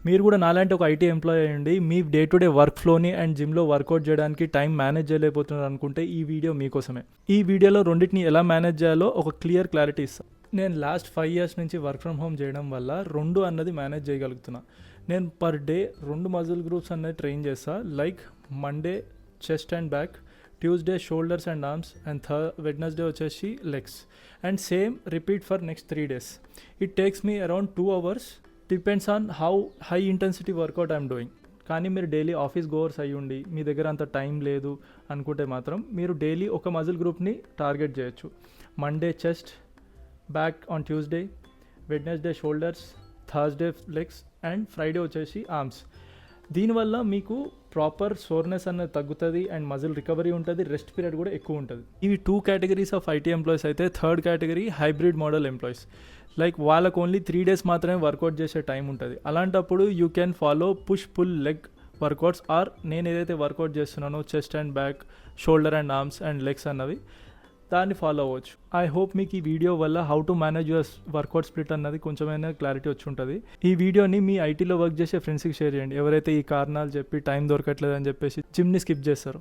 మీరు కూడా నాలాంటి ఒక ఐటీ ఎంప్లాయీ అయ్యండి మీ డే టు డే వర్క్ ఫ్లోని అండ్ జిమ్లో వర్కౌట్ చేయడానికి టైం మేనేజ్ చేయలేకపోతున్నారు అనుకుంటే ఈ వీడియో మీకోసమే. ఈ వీడియోలో రెండింటిని ఎలా మేనేజ్ చేయాలో ఒక క్లారిటీ ఇస్తాను. నేను లాస్ట్ 5 years నుంచి వర్క్ ఫ్రమ్ హోమ్ చేయడం వల్ల 2 అన్నది మేనేజ్ చేయగలుగుతున్నా. నేను పర్ డే 2 మజిల్ గ్రూప్స్ అనేది ట్రైన్ చేస్తా. Like Monday chest and back, Tuesday shoulders and arms and Wednesday వచ్చేసి legs and same repeat for next 3 days. It takes me around 2 hours. Depends on how high intensity workout I'm doing. కానీ మీరు daily office goers అయ్యి ఉండి మీ దగ్గర అంత time లేదు అనుకుంటే మాత్రం మీరు డైలీ ఒక మజిల్ గ్రూప్ని టార్గెట్ చేయొచ్చు. Monday chest, back on Tuesday, Wednesday shoulders, Thursday legs and Friday వచ్చేసి ఆర్మ్స్. దీనివల్ల మీకు ప్రాపర్ సోర్నెస్ అనేది తగ్గుతుంది అండ్ మజిల్ రికవరీ ఉంటుంది, రెస్ట్ పీరియడ్ కూడా ఎక్కువ ఉంటుంది. ఇవి 2 categories ఆఫ్ ఐటీ ఎంప్లాయీస్. అయితే third category hybrid model employees. Like వాళ్ళకు ఓన్లీ 3 days మాత్రమే వర్కౌట్ చేసే టైం ఉంటుంది. అలాంటప్పుడు you can follow push pull leg workouts or నేను ఏదైతే వర్కౌట్ చేస్తున్నానో chest and back, shoulder and arms and legs అన్నవి దాన్ని ఫాలో అవ్వచ్చు. ఐ హోప్ మీకు ఈ వీడియో వల్ల how to manage your workout split అన్నది కొంచెమైనా క్లారిటీ వచ్చి ఉంటుంది. ఈ వీడియోని మీ ఐటీలో వర్క్ చేసే ఫ్రెండ్స్కి షేర్ చేయండి ఎవరైతే ఈ కారణాలు చెప్పి టైం దొరకట్లేదని చెప్పేసి జిమ్ని స్కిప్ చేస్తారు.